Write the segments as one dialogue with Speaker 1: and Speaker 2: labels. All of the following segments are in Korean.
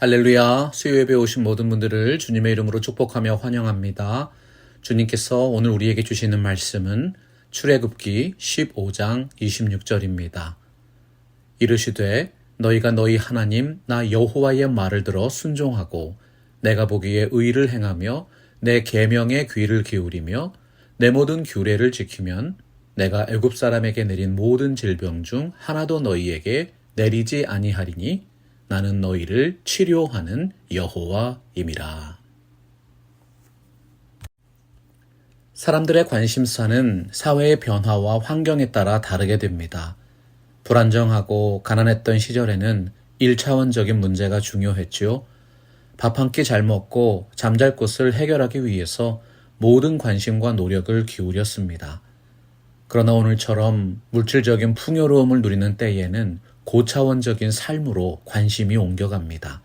Speaker 1: 할렐루야, 수요예배 오신 모든 분들을 주님의 이름으로 축복하며 환영합니다. 주님께서 오늘 우리에게 주시는 말씀은 출애굽기 15장 26절입니다. 이르시되 너희가 너희 하나님 나 여호와의 말을 들어 순종하고 내가 보기에 의를 행하며 내 계명에 귀를 기울이며 내 모든 규례를 지키면 내가 애굽 사람에게 내린 모든 질병 중 하나도 너희에게 내리지 아니하리니 나는 너희를 치료하는 여호와임이라. 사람들의 관심사는 사회의 변화와 환경에 따라 다르게 됩니다. 불안정하고 가난했던 시절에는 1차원적인 문제가 중요했지요. 밥 한 끼 잘 먹고 잠잘 곳을 해결하기 위해서 모든 관심과 노력을 기울였습니다. 그러나 오늘처럼 물질적인 풍요로움을 누리는 때에는 고차원적인 삶으로 관심이 옮겨갑니다.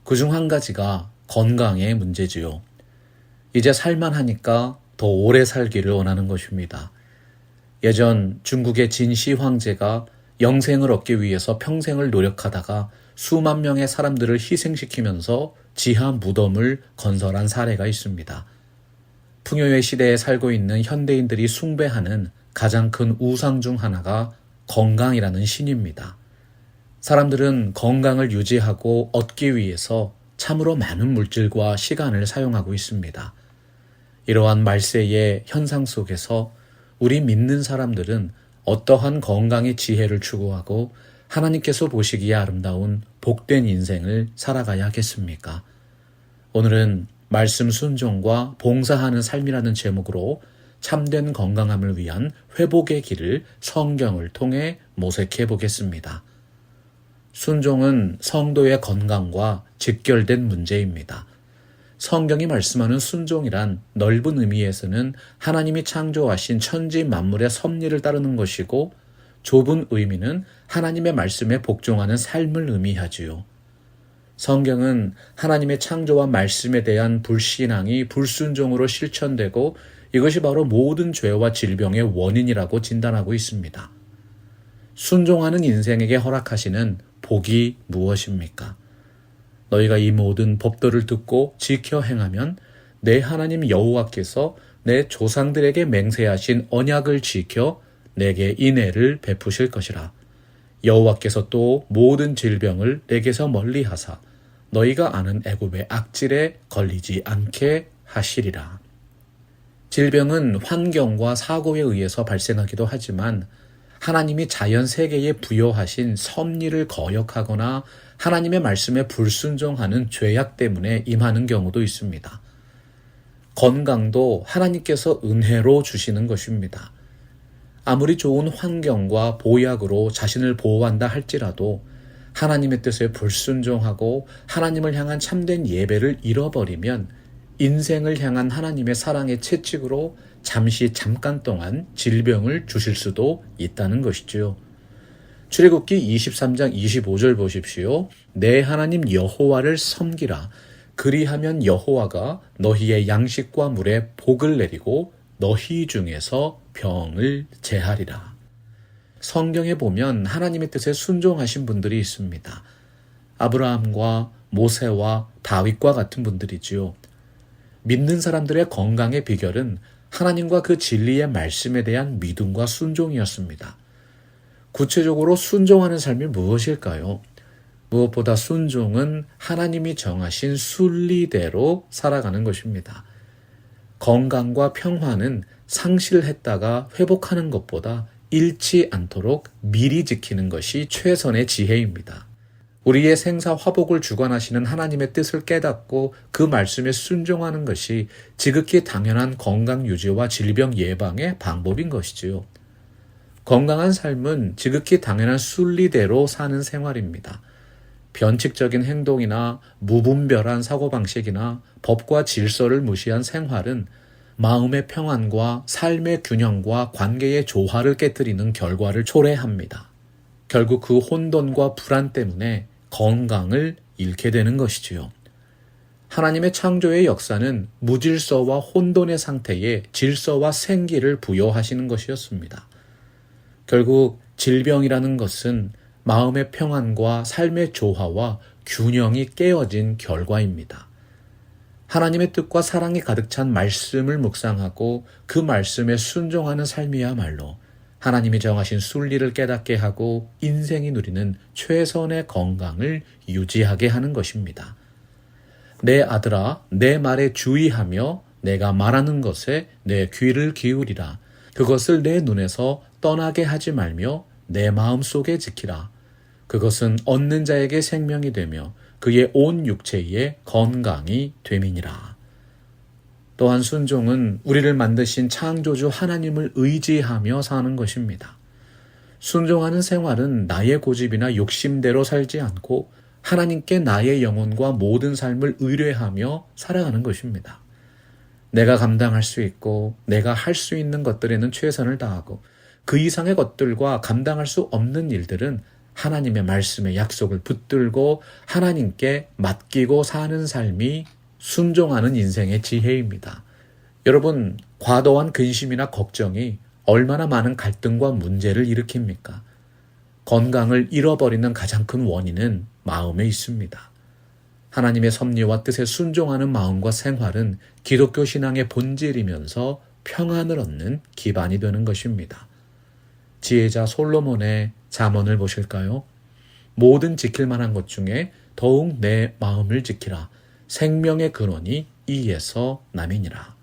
Speaker 1: 그중 한 가지가 건강의 문제지요. 이제 살만하니까 더 오래 살기를 원하는 것입니다. 예전 중국의 진시 황제가 영생을 얻기 위해서 평생을 노력하다가 수만 명의 사람들을 희생시키면서 지하 무덤을 건설한 사례가 있습니다. 풍요의 시대에 살고 있는 현대인들이 숭배하는 가장 큰 우상 중 하나가 건강이라는 신입니다. 사람들은 건강을 유지하고 얻기 위해서 참으로 많은 물질과 시간을 사용하고 있습니다. 이러한 말세의 현상 속에서 우리 믿는 사람들은 어떠한 건강의 지혜를 추구하고 하나님께서 보시기에 아름다운 복된 인생을 살아가야 하겠습니까? 오늘은 말씀 순종과 봉사하는 삶이라는 제목으로 참된 건강함을 위한 회복의 길을 성경을 통해 모색해 보겠습니다. 순종은 성도의 건강과 직결된 문제입니다. 성경이 말씀하는 순종이란 넓은 의미에서는 하나님이 창조하신 천지 만물의 섭리를 따르는 것이고, 좁은 의미는 하나님의 말씀에 복종하는 삶을 의미하지요. 성경은 하나님의 창조와 말씀에 대한 불신앙이 불순종으로 실천되고 이것이 바로 모든 죄와 질병의 원인이라고 진단하고 있습니다. 순종하는 인생에게 허락하시는 복이 무엇입니까? 너희가 이 모든 법도를 듣고 지켜 행하면 내 하나님 여호와께서 내 조상들에게 맹세하신 언약을 지켜 내게 인애를 베푸실 것이라. 여호와께서 또 모든 질병을 내게서 멀리하사 너희가 아는 애굽의 악질에 걸리지 않게 하시리라. 질병은 환경과 사고에 의해서 발생하기도 하지만 하나님이 자연 세계에 부여하신 섭리를 거역하거나 하나님의 말씀에 불순종하는 죄악 때문에 임하는 경우도 있습니다. 건강도 하나님께서 은혜로 주시는 것입니다. 아무리 좋은 환경과 보약으로 자신을 보호한다 할지라도 하나님의 뜻에 불순종하고 하나님을 향한 참된 예배를 잃어버리면 인생을 향한 하나님의 사랑의 채찍으로 잠깐 동안 질병을 주실 수도 있다는 것이지요. 출애굽기 23장 25절 보십시오. 내 하나님 여호와를 섬기라. 그리하면 여호와가 너희의 양식과 물에 복을 내리고 너희 중에서 병을 제하리라. 성경에 보면 하나님의 뜻에 순종하신 분들이 있습니다. 아브라함과 모세와 다윗과 같은 분들이지요. 믿는 사람들의 건강의 비결은 하나님과 그 진리의 말씀에 대한 믿음과 순종이었습니다. 구체적으로 순종하는 삶이 무엇일까요? 무엇보다 순종은 하나님이 정하신 순리대로 살아가는 것입니다. 건강과 평화는 상실했다가 회복하는 것보다 잃지 않도록 미리 지키는 것이 최선의 지혜입니다. 우리의 생사 화복을 주관하시는 하나님의 뜻을 깨닫고 그 말씀에 순종하는 것이 지극히 당연한 건강 유지와 질병 예방의 방법인 것이지요. 건강한 삶은 지극히 당연한 순리대로 사는 생활입니다. 변칙적인 행동이나 무분별한 사고방식이나 법과 질서를 무시한 생활은 마음의 평안과 삶의 균형과 관계의 조화를 깨뜨리는 결과를 초래합니다. 결국 그 혼돈과 불안 때문에 건강을 잃게 되는 것이지요. 하나님의 창조의 역사는 무질서와 혼돈의 상태에 질서와 생기를 부여하시는 것이었습니다. 결국 질병이라는 것은 마음의 평안과 삶의 조화와 균형이 깨어진 결과입니다. 하나님의 뜻과 사랑이 가득 찬 말씀을 묵상하고 그 말씀에 순종하는 삶이야말로 하나님이 정하신 순리를 깨닫게 하고 인생이 누리는 최선의 건강을 유지하게 하는 것입니다. 내 아들아, 내 말에 주의하며 내가 말하는 것에 내 귀를 기울이라. 그것을 내 눈에서 떠나게 하지 말며 내 마음속에 지키라. 그것은 얻는 자에게 생명이 되며 그의 온 육체에 건강이 됨이니라. 또한 순종은 우리를 만드신 창조주 하나님을 의지하며 사는 것입니다. 순종하는 생활은 나의 고집이나 욕심대로 살지 않고 하나님께 나의 영혼과 모든 삶을 의뢰하며 살아가는 것입니다. 내가 감당할 수 있고 내가 할 수 있는 것들에는 최선을 다하고 그 이상의 것들과 감당할 수 없는 일들은 하나님의 말씀의 약속을 붙들고 하나님께 맡기고 사는 삶이 순종하는 인생의 지혜입니다. 여러분, 과도한 근심이나 걱정이 얼마나 많은 갈등과 문제를 일으킵니까? 건강을 잃어버리는 가장 큰 원인은 마음에 있습니다. 하나님의 섭리와 뜻에 순종하는 마음과 생활은 기독교 신앙의 본질이면서 평안을 얻는 기반이 되는 것입니다. 지혜자 솔로몬의 잠언을 보실까요? 모든 지킬 만한 것 중에 더욱 내 마음을 지키라. 생명의 근원이 이에서 남이니라.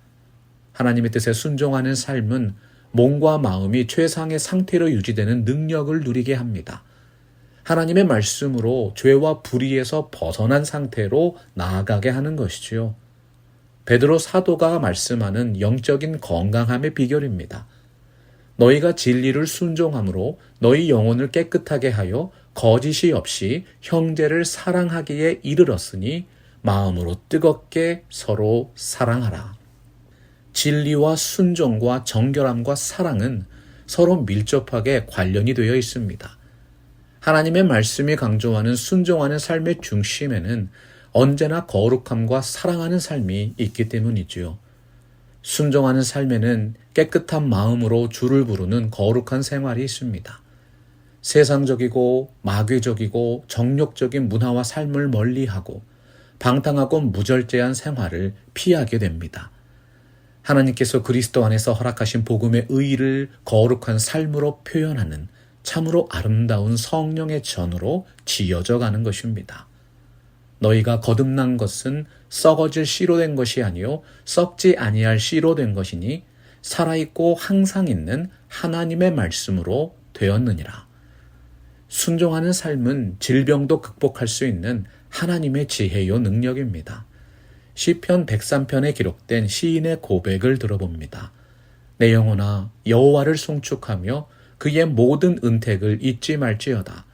Speaker 1: 하나님의 뜻에 순종하는 삶은 몸과 마음이 최상의 상태로 유지되는 능력을 누리게 합니다. 하나님의 말씀으로 죄와 불의에서 벗어난 상태로 나아가게 하는 것이지요. 베드로 사도가 말씀하는 영적인 건강함의 비결입니다. 너희가 진리를 순종함으로 너희 영혼을 깨끗하게 하여 거짓이 없이 형제를 사랑하기에 이르렀으니 마음으로 뜨겁게 서로 사랑하라. 진리와 순종과 정결함과 사랑은 서로 밀접하게 관련이 되어 있습니다. 하나님의 말씀이 강조하는 순종하는 삶의 중심에는 언제나 거룩함과 사랑하는 삶이 있기 때문이지요. 순종하는 삶에는 깨끗한 마음으로 주를 부르는 거룩한 생활이 있습니다. 세상적이고 마귀적이고 정욕적인 문화와 삶을 멀리하고 방탕하고 무절제한 생활을 피하게 됩니다. 하나님께서 그리스도 안에서 허락하신 복음의 의의를 거룩한 삶으로 표현하는 참으로 아름다운 성령의 전으로 지어져 가는 것입니다. 너희가 거듭난 것은 썩어질 씨로 된 것이 아니요 썩지 아니할 씨로 된 것이니 살아있고 항상 있는 하나님의 말씀으로 되었느니라. 순종하는 삶은 질병도 극복할 수 있는 하나님의 지혜요 능력입니다. 시편 103편에 기록된 시인의 고백을 들어봅니다. 내 영혼아 여호와를 송축하며 그의 모든 은택을 잊지 말지어다.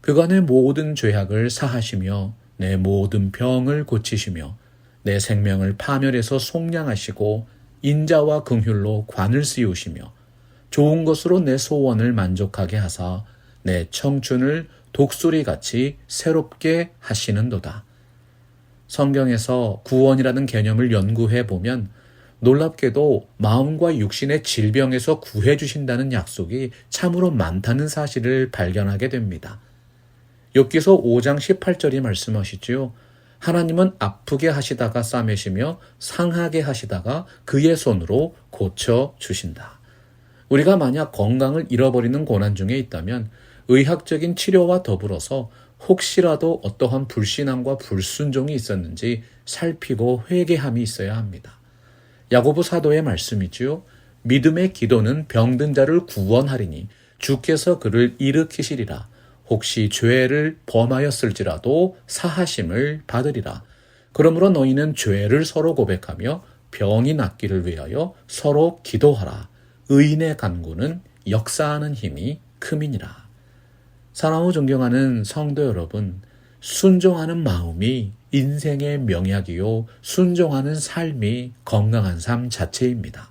Speaker 1: 그가 내 모든 죄악을 사하시며 내 모든 병을 고치시며 내 생명을 파멸해서 속량하시고 인자와 긍휼로 관을 씌우시며 좋은 것으로 내 소원을 만족하게 하사 내 청춘을 독수리같이 새롭게 하시는도다. 성경에서 구원이라는 개념을 연구해 보면 놀랍게도 마음과 육신의 질병에서 구해 주신다는 약속이 참으로 많다는 사실을 발견하게 됩니다. 욥기서 5장 18절이 말씀하시지요. 하나님은 아프게 하시다가 싸매시며 상하게 하시다가 그의 손으로 고쳐 주신다. 우리가 만약 건강을 잃어버리는 고난 중에 있다면 의학적인 치료와 더불어서 혹시라도 어떠한 불신앙과 불순종이 있었는지 살피고 회개함이 있어야 합니다. 야고보 사도의 말씀이지요. 믿음의 기도는 병든 자를 구원하리니 주께서 그를 일으키시리라. 혹시 죄를 범하였을지라도 사하심을 받으리라. 그러므로 너희는 죄를 서로 고백하며 병이 낫기를 위하여 서로 기도하라. 의인의 간구는 역사하는 힘이 큼이니라. 사랑하고 존경하는 성도 여러분, 순종하는 마음이 인생의 명약이요 순종하는 삶이 건강한 삶 자체입니다.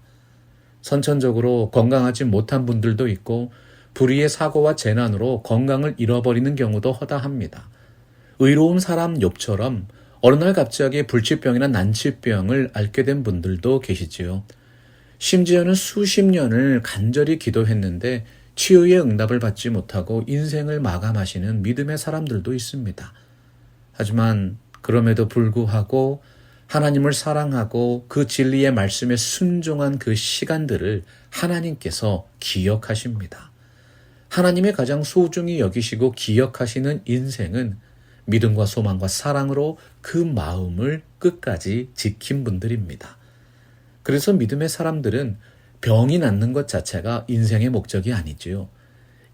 Speaker 1: 선천적으로 건강하지 못한 분들도 있고 불의의 사고와 재난으로 건강을 잃어버리는 경우도 허다합니다. 의로운 사람 욥처럼 어느 날 갑자기 불치병이나 난치병을 앓게 된 분들도 계시지요. 심지어는 수십 년을 간절히 기도했는데 치유의 응답을 받지 못하고 인생을 마감하시는 믿음의 사람들도 있습니다. 하지만 그럼에도 불구하고 하나님을 사랑하고 그 진리의 말씀에 순종한 그 시간들을 하나님께서 기억하십니다. 하나님의 가장 소중히 여기시고 기억하시는 인생은 믿음과 소망과 사랑으로 그 마음을 끝까지 지킨 분들입니다. 그래서 믿음의 사람들은 병이 낫는 것 자체가 인생의 목적이 아니지요.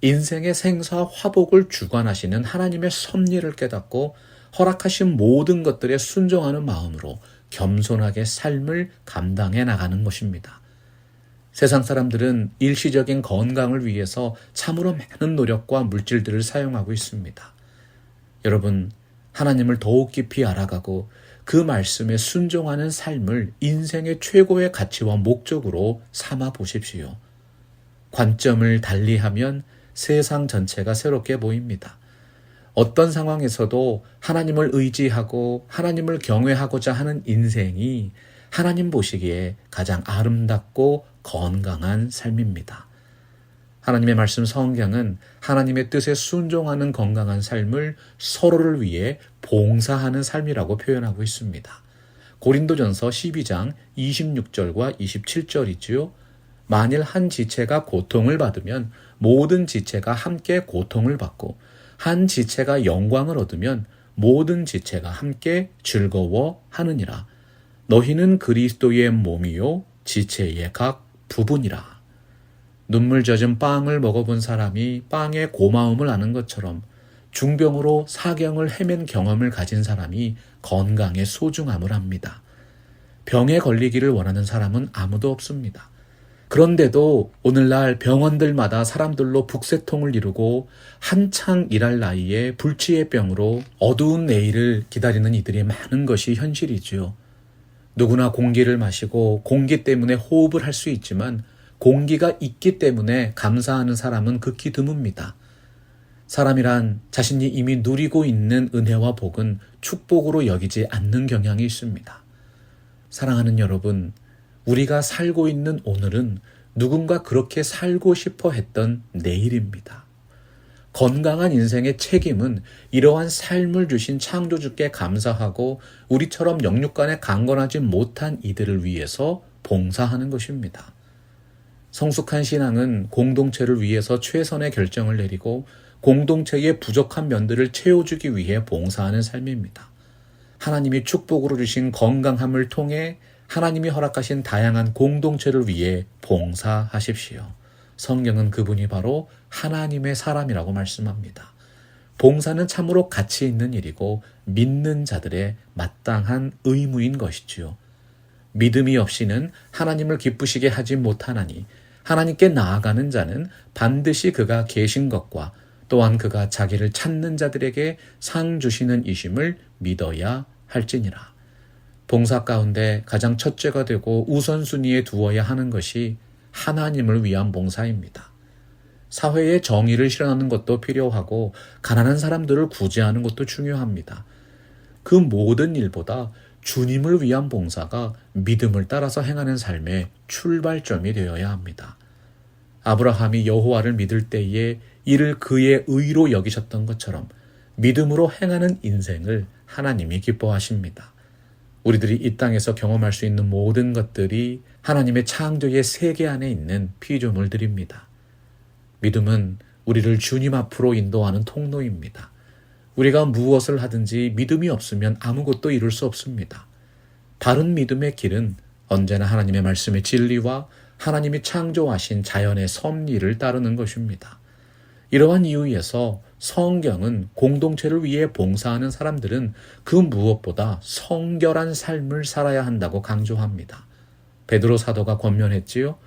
Speaker 1: 인생의 생사 화복을 주관하시는 하나님의 섭리를 깨닫고 허락하신 모든 것들에 순종하는 마음으로 겸손하게 삶을 감당해 나가는 것입니다. 세상 사람들은 일시적인 건강을 위해서 참으로 많은 노력과 물질들을 사용하고 있습니다. 여러분, 하나님을 더욱 깊이 알아가고 그 말씀에 순종하는 삶을 인생의 최고의 가치와 목적으로 삼아 보십시오. 관점을 달리하면 세상 전체가 새롭게 보입니다. 어떤 상황에서도 하나님을 의지하고 하나님을 경외하고자 하는 인생이 하나님 보시기에 가장 아름답고 건강한 삶입니다. 하나님의 말씀 성경은 하나님의 뜻에 순종하는 건강한 삶을 서로를 위해 봉사하는 삶이라고 표현하고 있습니다. 고린도전서 12장 26절과 27절이지요. 만일 한 지체가 고통을 받으면 모든 지체가 함께 고통을 받고 한 지체가 영광을 얻으면 모든 지체가 함께 즐거워하느니라. 너희는 그리스도의 몸이요 지체의 각 부분이라. 눈물 젖은 빵을 먹어본 사람이 빵의 고마움을 아는 것처럼 중병으로 사경을 헤맨 경험을 가진 사람이 건강의 소중함을 압니다. 병에 걸리기를 원하는 사람은 아무도 없습니다. 그런데도 오늘날 병원들마다 사람들로 북새통을 이루고 한창 일할 나이에 불치의 병으로 어두운 내일을 기다리는 이들이 많은 것이 현실이지요. 누구나 공기를 마시고 공기 때문에 호흡을 할 수 있지만 공기가 있기 때문에 감사하는 사람은 극히 드뭅니다. 사람이란 자신이 이미 누리고 있는 은혜와 복은 축복으로 여기지 않는 경향이 있습니다. 사랑하는 여러분, 우리가 살고 있는 오늘은 누군가 그렇게 살고 싶어 했던 내일입니다. 건강한 인생의 책임은 이러한 삶을 주신 창조주께 감사하고 우리처럼 영육간에 강건하지 못한 이들을 위해서 봉사하는 것입니다. 성숙한 신앙은 공동체를 위해서 최선의 결정을 내리고 공동체의 부족한 면들을 채워주기 위해 봉사하는 삶입니다. 하나님이 축복으로 주신 건강함을 통해 하나님이 허락하신 다양한 공동체를 위해 봉사하십시오. 성경은 그분이 바로 하나님의 사람이라고 말씀합니다. 봉사는 참으로 가치 있는 일이고 믿는 자들의 마땅한 의무인 것이지요. 믿음이 없이는 하나님을 기쁘시게 하지 못하나니 하나님께 나아가는 자는 반드시 그가 계신 것과 또한 그가 자기를 찾는 자들에게 상 주시는 이심을 믿어야 할지니라. 봉사 가운데 가장 첫째가 되고 우선순위에 두어야 하는 것이 하나님을 위한 봉사입니다. 사회에 정의를 실현하는 것도 필요하고 가난한 사람들을 구제하는 것도 중요합니다. 그 모든 일보다 주님을 위한 봉사가 믿음을 따라서 행하는 삶의 출발점이 되어야 합니다. 아브라함이 여호와를 믿을 때에 이를 그의 의로 여기셨던 것처럼 믿음으로 행하는 인생을 하나님이 기뻐하십니다. 우리들이 이 땅에서 경험할 수 있는 모든 것들이 하나님의 창조의 세계 안에 있는 피조물들입니다. 믿음은 우리를 주님 앞으로 인도하는 통로입니다. 우리가 무엇을 하든지 믿음이 없으면 아무것도 이룰 수 없습니다. 바른 믿음의 길은 언제나 하나님의 말씀의 진리와 하나님이 창조하신 자연의 섭리를 따르는 것입니다. 이러한 이유에서 성경은 공동체를 위해 봉사하는 사람들은 그 무엇보다 성결한 삶을 살아야 한다고 강조합니다. 베드로 사도가 권면했지요.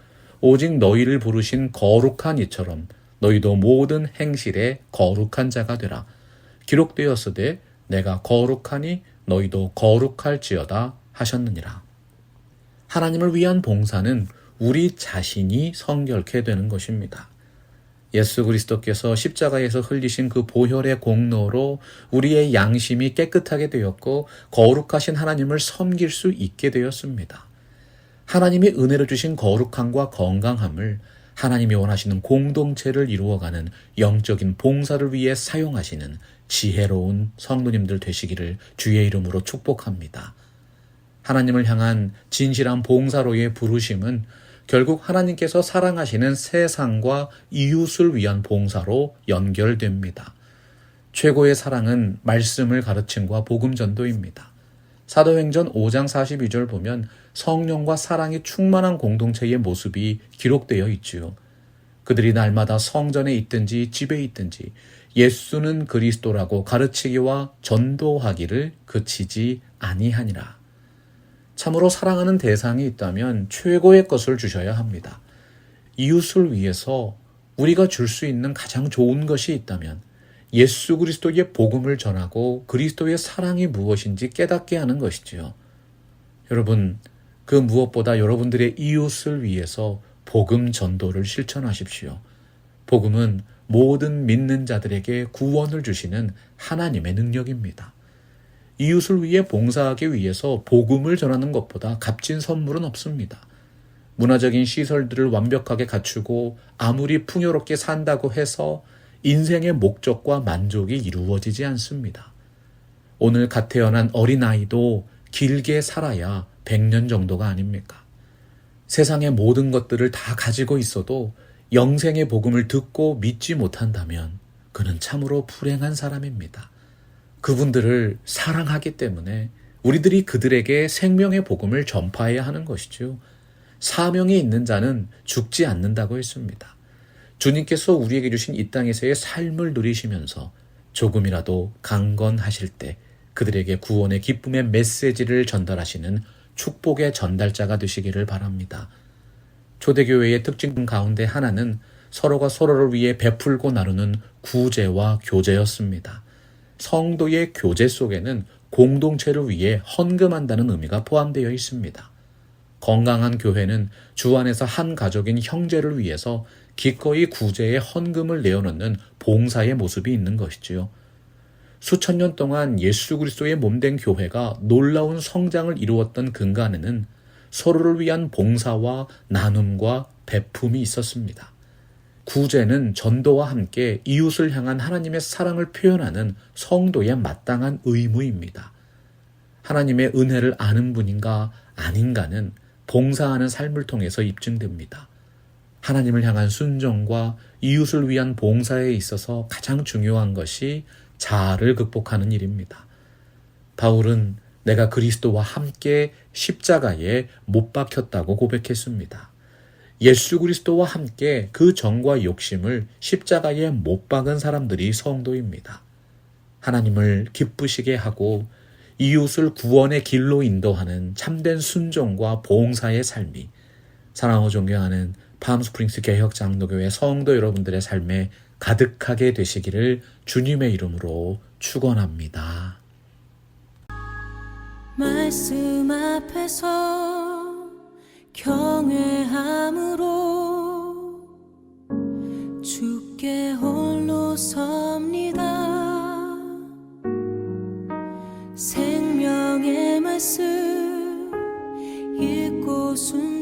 Speaker 1: 오직 너희를 부르신 거룩한 이처럼 너희도 모든 행실에 거룩한 자가 되라. 기록되었으되 내가 거룩하니 너희도 거룩할지어다 하셨느니라. 하나님을 위한 봉사는 우리 자신이 성결케 되는 것입니다. 예수 그리스도께서 십자가에서 흘리신 그 보혈의 공로로 우리의 양심이 깨끗하게 되었고 거룩하신 하나님을 섬길 수 있게 되었습니다. 하나님이 은혜로 주신 거룩함과 건강함을 하나님이 원하시는 공동체를 이루어가는 영적인 봉사를 위해 사용하시는 지혜로운 성도님들 되시기를 주의 이름으로 축복합니다. 하나님을 향한 진실한 봉사로의 부르심은 결국 하나님께서 사랑하시는 세상과 이웃을 위한 봉사로 연결됩니다. 최고의 사랑은 말씀을 가르침과 복음 전도입니다. 사도행전 5장 42절 보면 성령과 사랑이 충만한 공동체의 모습이 기록되어 있지요. 그들이 날마다 성전에 있든지 집에 있든지 예수는 그리스도라고 가르치기와 전도하기를 그치지 아니하니라. 참으로 사랑하는 대상이 있다면 최고의 것을 주셔야 합니다. 이웃을 위해서 우리가 줄 수 있는 가장 좋은 것이 있다면 예수 그리스도의 복음을 전하고 그리스도의 사랑이 무엇인지 깨닫게 하는 것이지요. 여러분, 그 무엇보다 여러분들의 이웃을 위해서 복음 전도를 실천하십시오. 복음은 모든 믿는 자들에게 구원을 주시는 하나님의 능력입니다. 이웃을 위해 봉사하기 위해서 복음을 전하는 것보다 값진 선물은 없습니다. 문화적인 시설들을 완벽하게 갖추고 아무리 풍요롭게 산다고 해서 인생의 목적과 만족이 이루어지지 않습니다. 오늘 갓 태어난 어린아이도 길게 살아야 100년 정도가 아닙니까? 세상의 모든 것들을 다 가지고 있어도 영생의 복음을 듣고 믿지 못한다면 그는 참으로 불행한 사람입니다. 그분들을 사랑하기 때문에 우리들이 그들에게 생명의 복음을 전파해야 하는 것이죠. 사명이 있는 자는 죽지 않는다고 했습니다. 주님께서 우리에게 주신 이 땅에서의 삶을 누리시면서 조금이라도 강건하실 때 그들에게 구원의 기쁨의 메시지를 전달하시는 축복의 전달자가 되시기를 바랍니다. 초대교회의 특징 가운데 하나는 서로가 서로를 위해 베풀고 나누는 구제와 교제였습니다. 성도의 교제 속에는 공동체를 위해 헌금한다는 의미가 포함되어 있습니다. 건강한 교회는 주 안에서 한 가족인 형제를 위해서 기꺼이 구제에 헌금을 내어놓는 봉사의 모습이 있는 것이지요. 수천 년 동안 예수 그리스도의 몸된 교회가 놀라운 성장을 이루었던 근간에는 서로를 위한 봉사와 나눔과 베품이 있었습니다. 구제는 전도와 함께 이웃을 향한 하나님의 사랑을 표현하는 성도의 마땅한 의무입니다. 하나님의 은혜를 아는 분인가 아닌가는 봉사하는 삶을 통해서 입증됩니다. 하나님을 향한 순종과 이웃을 위한 봉사에 있어서 가장 중요한 것이 자아를 극복하는 일입니다. 바울은 내가 그리스도와 함께 십자가에 못 박혔다고 고백했습니다. 예수 그리스도와 함께 그 정과 욕심을 십자가에 못 박은 사람들이 성도입니다. 하나님을 기쁘시게 하고 이웃을 구원의 길로 인도하는 참된 순종과 봉사의 삶이 사랑하고 존경하는 팜스프링스 개혁장로교회 성도 여러분들의 삶에 가득하게 되시기를 주님의 이름으로 축원합니다.
Speaker 2: 말씀 앞에서 경외함으로 주께 홀로 섭니다. 생명의 말씀 읽고 순